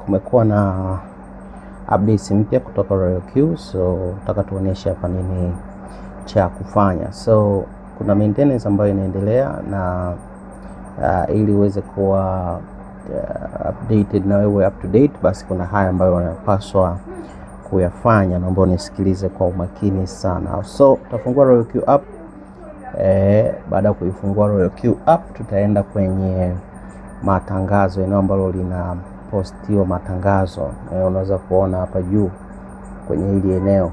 Kumekuwa na updates mpya kutoka Royal Q, so nataka tuonyeshe hapa nini cha kufanya. So kuna maintenance ambayo inaendelea na ili uweze kuwa updated na wewe up to date, basi kuna haya ambayo unapaswa kuyafanya, naomba unisikilize kwa umakini sana. So tutafungua Royal Q app. Baada ya kuifungua Royal Q app, tutaenda kwenye matangazo, eneo ambalo lina postiwa matangazo. Unaweza kuona hapa juu kwenye hili eneo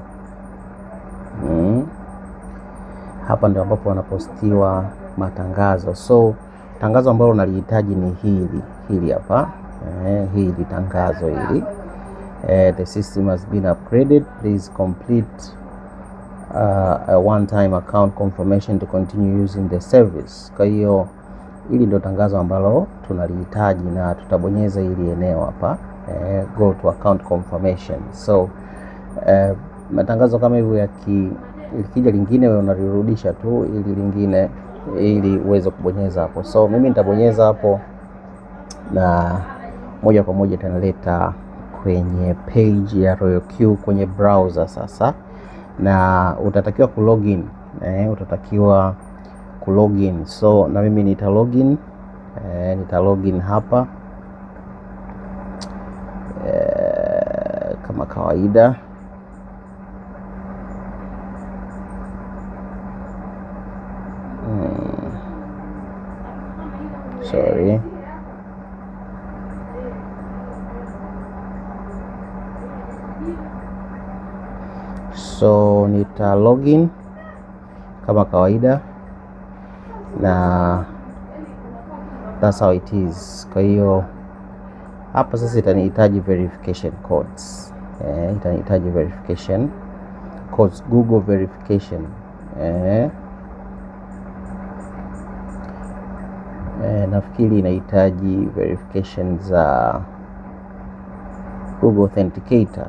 hapa ndio ambapo wanapostiwa matangazo. So tangazo ambalo unalihitaji ni hili hapa, hili tangazo hili, the system has been upgraded, please complete a one-time account confirmation to continue using the service. Kwa hiyo hili ndio tangazo ambalo tunalihitaji na tutabonyeza hili eneo hapa, go to account confirmation. So matangazo kama hivyo ikija lingine wewe unalirudisha tu ili lingine ili uweze kubonyeza hapo. So mimi nitabonyeza hapo na moja kwa moja itanileta kwenye page ya Royal Q kwenye browser sasa, na utatakiwa kulogin, utatakiwa kulogin. So na mimi nita login hapa kama kawaida. Sorry. So nita login kama kawaida na that's how it is. Kwa hiyo hapa sasa itanihitaji verification codes, itanihitaji verification codes, Google verification, nafikiri inahitaji verification za Google Authenticator,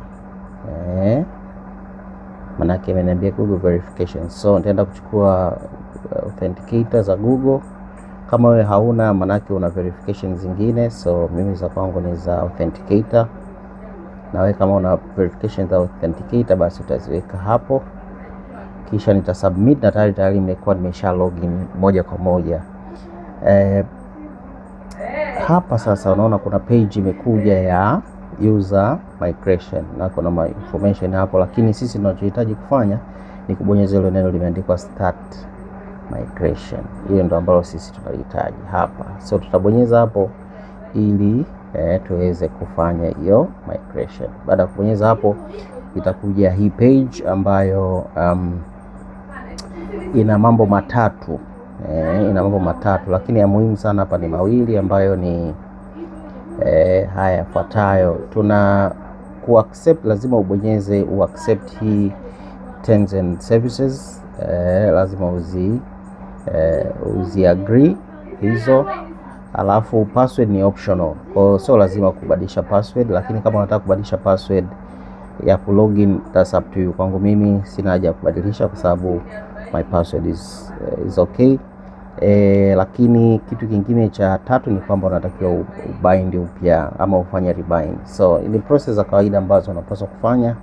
manake imeniambia Google verification. So nitaenda kuchukua Authenticator za Google. Kama wewe hauna, manake una verification zingine, so mimi za kwangu ni za Authenticator, na wewe kama una verification za Authenticator basi utaziweka hapo, kisha nitasubmit na tayari nimekuwa nimesha login moja kwa moja. Hapa sasa unaona kuna page imekuja ya user migration na kuna information hapo, lakini sisi tunachohitaji kufanya ni kubonyeza ile neno limeandikwa start migration. Hiyo ndio ambalo sisi tunahitaji hapa. So tutabonyeza hapo ili tuweze kufanya hiyo migration. Baada ya kubonyeza hapo itakuja hii page ambayo ina mambo matatu, lakini ya muhimu sana hapa ni mawili ambayo ni haya yafuatayo. Tuna kuaccept, lazima ubonyeze uaccept hii terms and services, lazima uzi agree hizo. Alafu password ni optional, kwa hiyo sio lazima kubadilisha password, lakini kama unataka kubadilisha password ya kulogin that's up to you. Kwangu mimi sina haja ya kubadilisha kwa sababu my password is okay. Lakini kitu kingine cha tatu ni kwamba unatakiwa ubind upya ama ufanye rebind. So ni process za kawaida ambazo unapaswa kufanya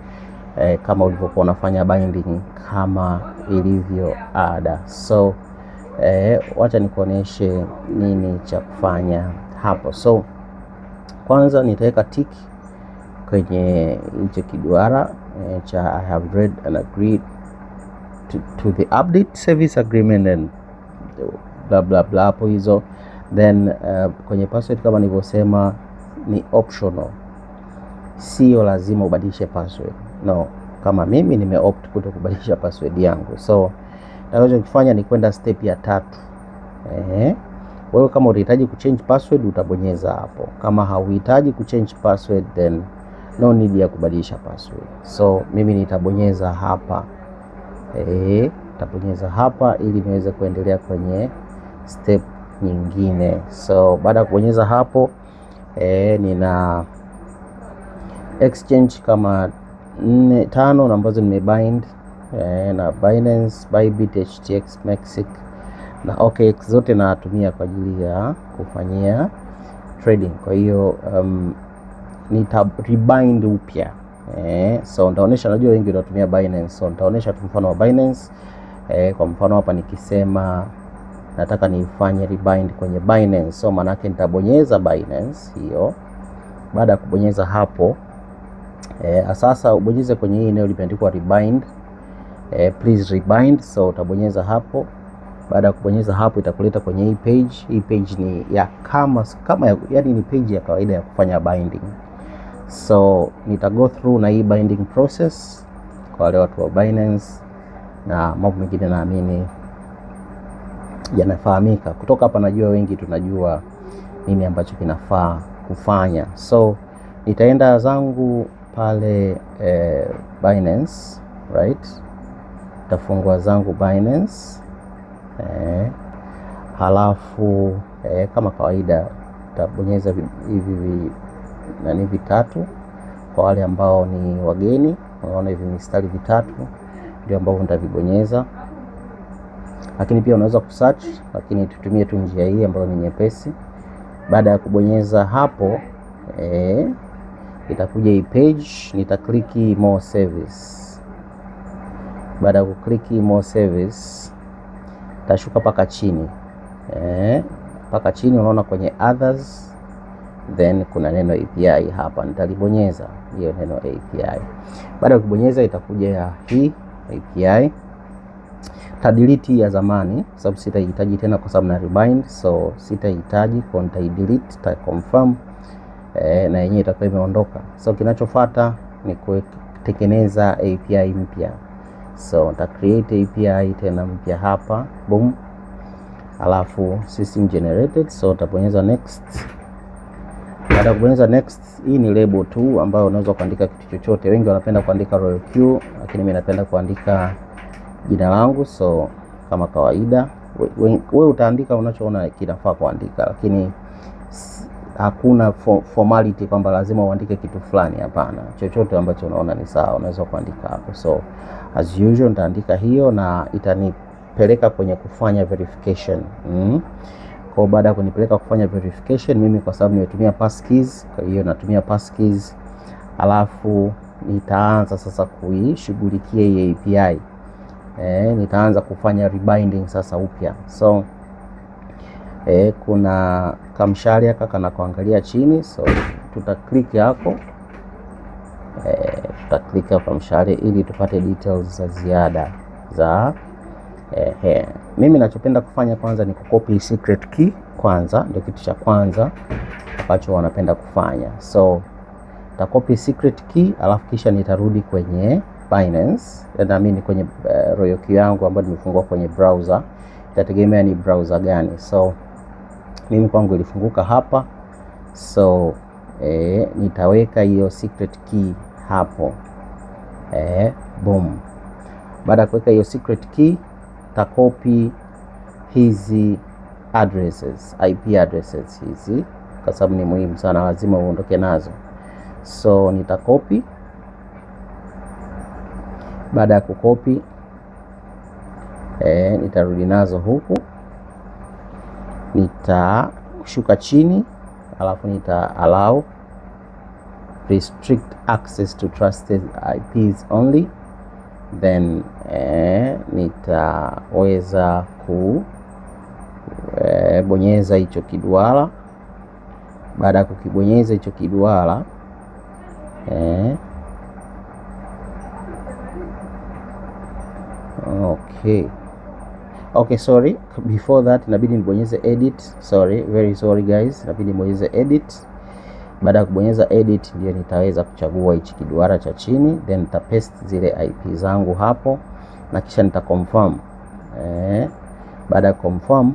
kama ulivyokuwa unafanya binding kama ilivyo ada. So wacha nikuoneshe nini cha kufanya hapo. So kwanza nitaweka tick kwenye hicho kiduara cha I have read and agreed to the update service agreement and bla bla bla hapo hizo. Then kwenye password kama nilivyosema ni optional, sio lazima ubadilishe password. No, kama mimi nimeopt kuto kubadilisha password yangu. So ninachokifanya ni kwenda step ya 3. Wewe kama unahitaji kuchange password utabonyeza hapo. Kama hauhitaji kuchange password then no need ya kubadilisha password. So mimi nitabonyeza hapa, nitabonyeza hapa ili niweze kuendelea kwenye step nyingine. So baada ya kubonyeza hapo nina exchange kama 5 ambazo nimebind na Binance, Bybit, HTX, Mexic na OKX, zote natumia kwa ajili ya kufanyia trading. Kwa hiyo nita rebind upya. So nitaonesha, najua wengi wanatumia Binance, so nitaonesha tu mfano wa Binance. Kwa mfano hapa nikisema nataka nifanye rebind kwenye Binance, so manake nitabonyeza Binance hiyo. Baada ya kubonyeza hapo sasa ubonyeze kwenye hii eneo limeandikwa rebind, please rebind, so utabonyeza hapo. Baada ya kubonyeza hapo itakuleta kwenye hii page. Hii page ni ya kama yani ni page ya kawaida ya kufanya binding. So nita go through na hii binding process kwa wale watu wa Binance na mambo mengine naamini yanafahamika. Kutoka hapa najua wengi tunajua nini ambacho kinafaa kufanya. So nitaenda zangu pale Binance, right? Tafungua zangu Binance. Halafu kama kawaida tabonyeza hivi nani vitatu. Kwa wale ambao ni wageni, unaona hivi mistari vitatu ndio ambao nitavibonyeza, lakini pia unaweza kusearch, lakini tutumie tu njia hii ambayo ni nyepesi. Baada ya kubonyeza hapo itakuja hii page, nitakliki more service. Baada ya kukliki more service tashuka paka chini. Paka chini unaona kwenye others, then kuna neno API hapa, nitalibonyeza hiyo neno API. Baada ya kubonyeza itakuja ya hii API. Delete ya zamani sababu sitahitaji tena kwa sababu na rebind, so sitahitaji, kwa nitaidelete, ta confirm na yenyewe itakuwa imeondoka. So kinachofuata ni kutengeneza API mpya. So nita create API tena mpya hapa, boom. Alafu system generated, so utabonyeza next. Baada ya kubonyeza next, hii ni label tu ambayo unaweza kuandika kitu chochote. Wengi wanapenda kuandika Royal Q, lakini mimi napenda kuandika jina langu. So kama kawaida wewe utaandika unachoona kinafaa kuandika, lakini hakuna formality kwamba lazima uandike kitu fulani, hapana. Chochote ambacho unaona ni sawa unaweza kuandika hapo. So as usual nitaandika hiyo na itanipeleka kwenye kufanya verification. Kwa baada ya kunipeleka kufanya verification, mimi kwa sababu nimetumia passkeys, kwa hiyo natumia passkeys. Alafu nitaanza sasa kuishughulikia hii API. Nitaanza kufanya rebinding sasa upya. So kuna kamshale haka na kuangalia chini, so tutaklik hapo. Tutaklik hapo kamshale ili tupate details za ziada za mimi ninachopenda kufanya kwanza ni kucopy secret key kwanza, ndio kitu cha kwanza ambacho wanapenda kufanya. So nitacopy secret key, alafu kisha nitarudi kwenye Binance, na mimi kwenye Royal Q yangu ambayo nimefungua kwenye browser. Itategemea ni browser gani. So mimi kwangu ilifunguka hapa. So nitaweka hiyo secret key hapo. Boom. Baada ya kuweka hiyo secret key, nitakopi hizi addresses, IP addresses hizi, kwa sababu ni muhimu sana, lazima uondoke nazo. So nitakopi. Baada ya kukopi nitarudi nazo huku, nitashuka chini, alafu nita allow restrict access to trusted IPs only, then nitaweza kubonyeza hicho kiduara. Baada ya kukibonyeza hicho kiduara okay, sorry, before that inabidi nibonyeze edit. Sorry, very sorry guys, inabidi nibonyeze edit. Baada ya kubonyeza edit ndio nitaweza kuchagua hichi kiduara cha chini, then nita paste zile IP zangu hapo na kisha nita confirm. Baada ya confirm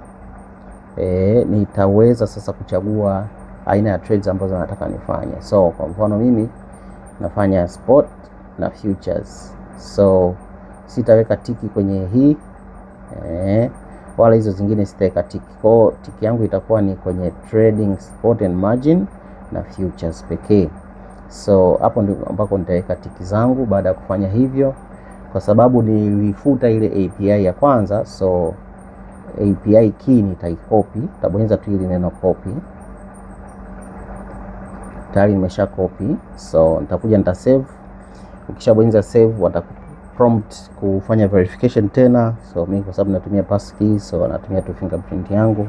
nitaweza sasa kuchagua aina ya trades ambazo nataka nifanye. So kwa mfano mimi nafanya spot na futures, so sitaweka tiki kwenye hii wala hizo zingine sitaweka tiki. Kwa tiki yangu itakuwa ni kwenye trading, spot and margin na futures pekee. So hapo ndio ambako nitaweka tiki zangu. Baada ya kufanya hivyo, kwa sababu nilifuta ile API ya kwanza, so API key nitaikopi, tabonyeza tu ile neno copy. tayari nimesha copy, so nitakuja nita save. Ukishabonyeza save watakuprompt kufanya verification tena, so mimi kwa sababu natumia passkey, so natumia tu fingerprint yangu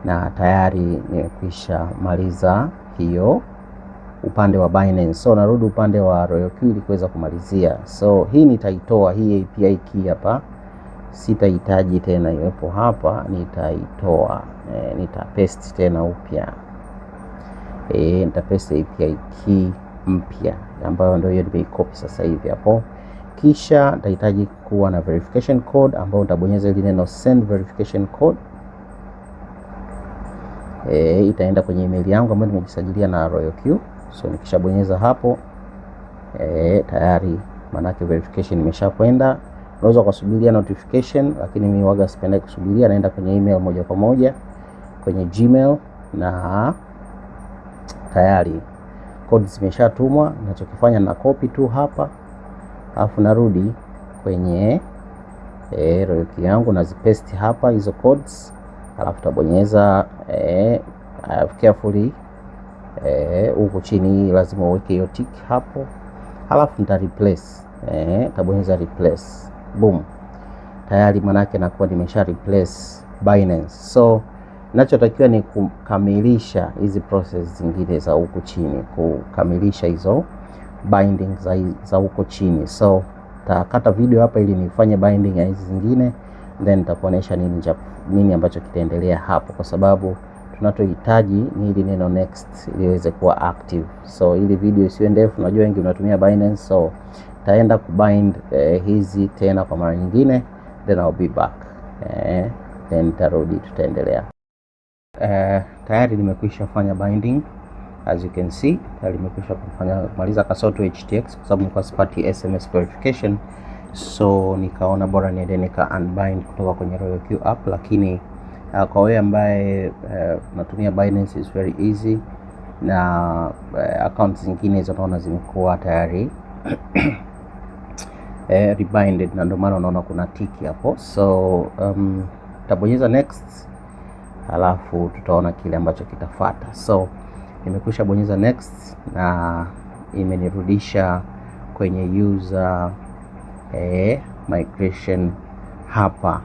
na tayari nimekwisha maliza hiyo upande wa Binance. So narudi upande wa Royal Q ili kuweza kumalizia. So hii nitaitoa hii API key hapa, sitahitaji tena iwepo hapa, nitaitoa nitapaste tena upya. Nitapaste API key mpya ambayo ndio hiyo nimeicopy sasa hivi hapo. Kisha nitahitaji kuwa na verification code ambayo nitabonyeza ile neno send verification code. Itaenda kwenye email yangu ambayo nimejisajilia na Royal Q. So nikishabonyeza hapo tayari manake verification imeshakwenda. Unaweza kusubiria notification, lakini mimi waga sipendi kusubiria, naenda kwenye email moja kwa moja kwenye Gmail na tayari code zimeshatumwa. Ninachokifanya na copy tu hapa, alafu narudi kwenye Royal Q yangu na zipaste hapa hizo codes, alafu tabonyeza carefully huko chini lazima uweke hiyo tick hapo, alafu nita replace tabonyeza replace, boom, tayari manake nakuwa nimesha replace Binance. So ninachotakiwa ni kukamilisha hizi process zingine za huko chini, kukamilisha hizo binding za huko chini. So takata video hapa ili nifanye binding ya hizi zingine, then nitakuonesha nini ambacho kitaendelea hapo, kwa sababu tunachohitaji ni ile neno next ili iweze kuwa active. So ili video isiwe ndefu, najua wengi mnatumia Binance, so taenda kubind hizi tena kwa mara nyingine, then I'll be back then tarudi, tutaendelea. Tayari nimekwisha fanya binding, as you can see tayari nimekwisha kumaliza Kasauti HTX kwa sababu nilikuwa sipati SMS verification, so nikaona bora niende nika unbind kutoka kwenye Royal Q app. Lakini kwa wewe ambaye unatumia Binance is very easy, na accounts zingine hizo naona zimekuwa tayari rebinded, na ndio maana unaona kuna tiki hapo. So tabonyeza next, alafu tutaona kile ambacho kitafuata. So nimekwisha bonyeza next na imenirudisha kwenye user migration hapa.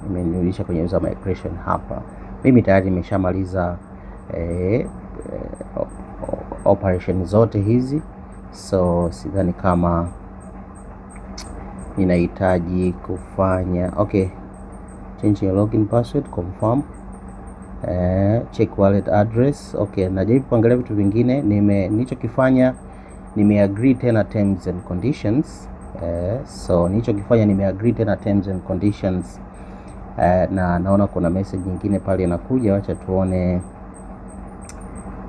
Imenirudisha kwenye user migration hapa. Mimi tayari nimeshamaliza operation zote hizi, so sidhani kama ninahitaji kufanya change your login password, confirm, check wallet address. Najaribu kuangalia vitu vingine. Nilichokifanya nimeagree tena terms and conditions. So nilichokifanya nimeagree tena terms and conditions, na naona kuna message nyingine pale inakuja. Acha tuone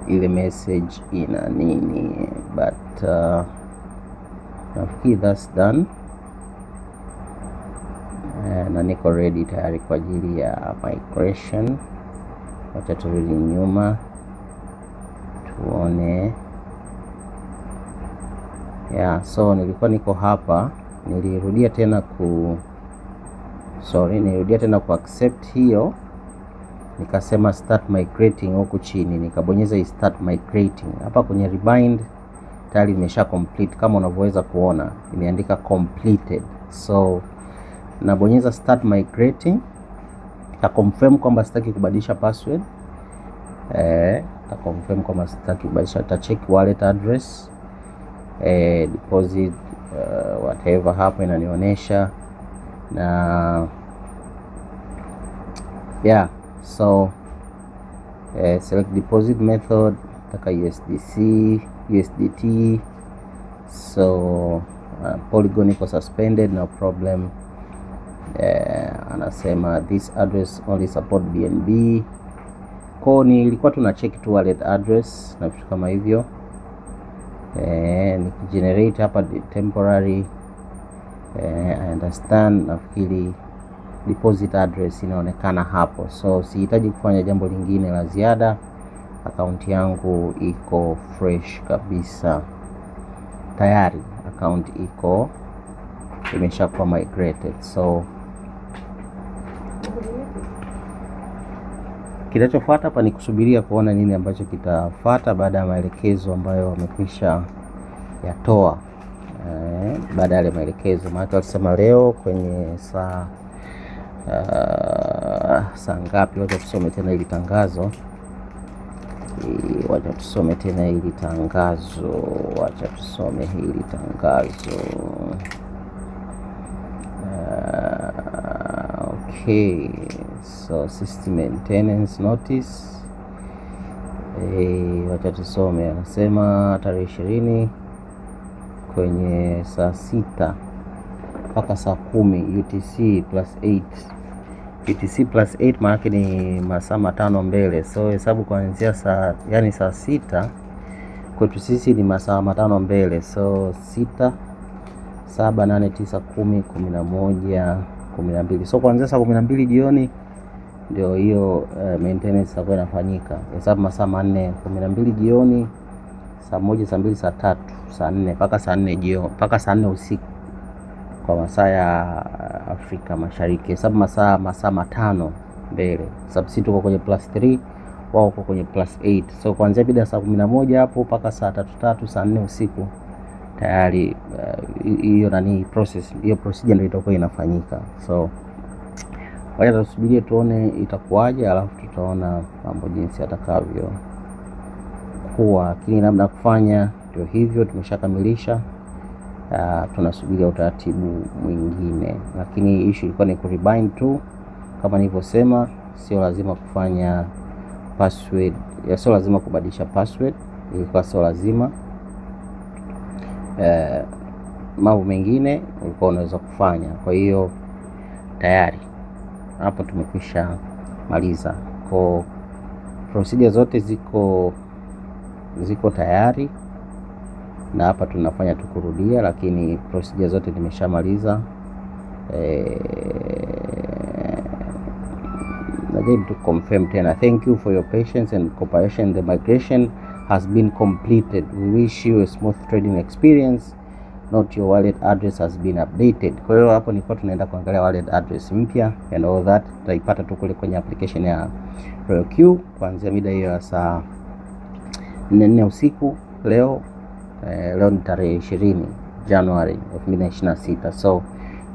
ile message ina nini, but nafikiri that's done. Na niko ready tayari kwa ajili ya migration. Acha turudi nyuma tuone. So nilikuwa niko hapa, nilirudia tena ku accept hiyo, nikasema start migrating huku chini, nikabonyeza hii start migrating. Hapa kwenye rebind tayari imesha complete, kama unavyoweza kuona imeandika completed. So nabonyeza start migrating, ta confirm kwamba sitaki kubadilisha password, ta confirm kwamba sitaki kubadilisha, ta check wallet address, deposit, whatever hapa inanionyesha, na so select deposit method, taka USDC, USDT. So Polygon iko suspended, no problem. Anasema this address only support BNB. Kwa nilikuwa tuna check tu wallet address na vitu kama hivyo. Nikigenerate hapa temporary, I understand, nafikiri deposit address inaonekana hapo, so sihitaji kufanya jambo lingine la ziada. Account yangu iko fresh kabisa, tayari account iko imeshakuwa migrated. So Kinachofuata hapa ni kusubiria kuona nini ambacho kitafuata baada ya maelekezo ambayo wamekwisha yatoa. Baada ya maelekezo, maana walisema leo kwenye saa ngapi? Wacha tusome tena hili tangazo. Okay, so system maintenance notice. Wacha tusome, anasema tarehe 20 kwenye saa 6 mpaka saa 10 UTC plus 8. UTC plus 8 maana ni masaa 5 mbele, so hesabu kuanzia saa 6 kwetu sisi ni masaa 5 mbele, so 6 7 8 9 10 11 12. So kuanzia saa 12 jioni ndio hiyo maintenance itakuwa inafanyika. Hesabu masaa 4, 12 jioni, saa 1, saa 2, saa 3, saa 4 mpaka saa 4 jioni, mpaka saa 4 usiku kwa masaa ya Afrika Mashariki. Hesabu masaa 5 mbele. Sababu sisi tuko kwenye plus 3, wao wako kwenye plus 8. So kuanzia bida saa 11 hapo mpaka saa 3 saa 4 usiku tayari hiyo hiyo procedure ndio itakuwa inafanyika. So wacha tusubirie tuone itakuwaje, alafu tutaona mambo jinsi yatakavyo kuwa. Lakini namna kufanya ndio hivyo, tumeshakamilisha. Tunasubiria utaratibu mwingine, lakini issue ilikuwa ni kurebind tu kama nilivyosema. Sio lazima kufanya password, sio lazima kubadilisha password, ilikuwa sio lazima. Mambo mengine ulikuwa unaweza kufanya. Kwa hiyo tayari hapo tumekwisha maliza. Kwa procedure zote ziko tayari, na hapa tunafanya tukurudia, lakini procedure zote nimeshamaliza. Najaribu to confirm tena. Thank you for your patience and cooperation. The migration has been completed. We wish you a smooth trading experience. Note your wallet address has been updated. Kwa hiyo hapo nilikuwa tunaenda kuangalia wallet address mpya, and all that tutaipata tu kule kwenye application ya RoyalQ kuanzia mida hiyo ya saa 4 usiku leo. Leo ni tarehe 20 January 2026, so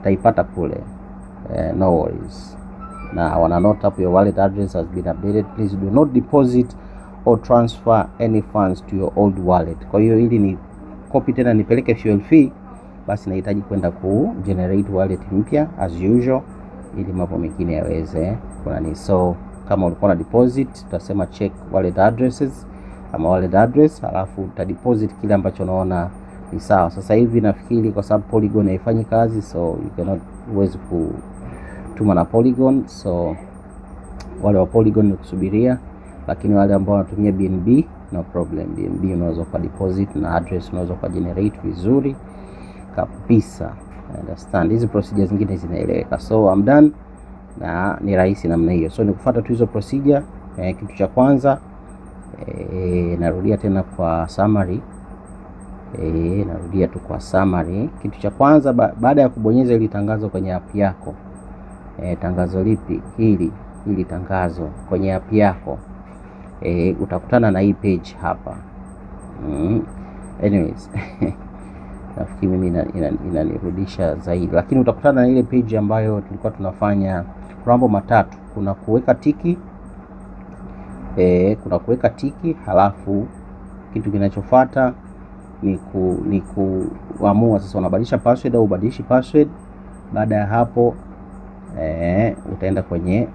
taipata kule. No worries. Na wana note up, your wallet address has been updated. Please do not deposit or transfer any funds to your old wallet. Kwa hiyo ili ni copy tena nipeleke fuel fee, basi nahitaji kwenda ku generate wallet mpya as usual, ili mambo mengine yaweze kunani. So kama ulikuwa na deposit, tutasema check wallet addresses ama wallet address, alafu uta deposit kile ambacho unaona ni sawa. Sasa hivi nafikiri kwa sababu Polygon haifanyi kazi, so you cannot uweze kutuma na Polygon, so wale wa Polygon ni kusubiria, lakini wale ambao wanatumia BNB no problem. BNB unaweza kwa deposit na address unaweza kwa generate vizuri kabisa. Understand, hizi procedures zingine zinaeleweka. So I'm done, na ni rahisi namna hiyo. So nikufuata tu hizo procedure. Kitu cha kwanza narudia tena kwa summary. Kitu cha kwanza, baada ya kubonyeza ili tangazo kwenye app yako, tangazo lipi? Hili tangazo kwenye app yako, utakutana na hii page hapa. Anyways nafikiri mimi inanirudisha zaidi, lakini utakutana na ile page ambayo tulikuwa tunafanya mambo matatu. Kuna kuweka tiki, halafu kitu kinachofuata ni kuamua sasa unabadilisha password au ubadilishi password. Baada ya hapo utaenda kwenye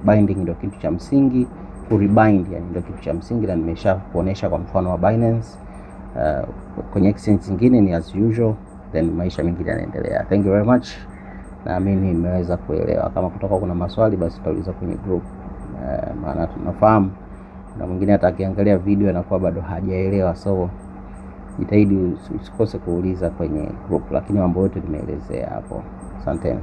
binding ndio kitu cha msingi. Kurebind yani ndio kitu cha msingi, na nimesha kuonesha kwa mfano wa Binance. Kwenye exchange zingine ni as usual, then maisha mengine yanaendelea. Thank you very much, na mimi nimeweza kuelewa. Kama kutoka kuna maswali, basi tutauliza kwenye group, maana tunafahamu na mwingine hata akiangalia video anakuwa bado hajaelewa, so jitahidi usikose kuuliza kwenye group, lakini mambo yote nimeelezea hapo. Asante.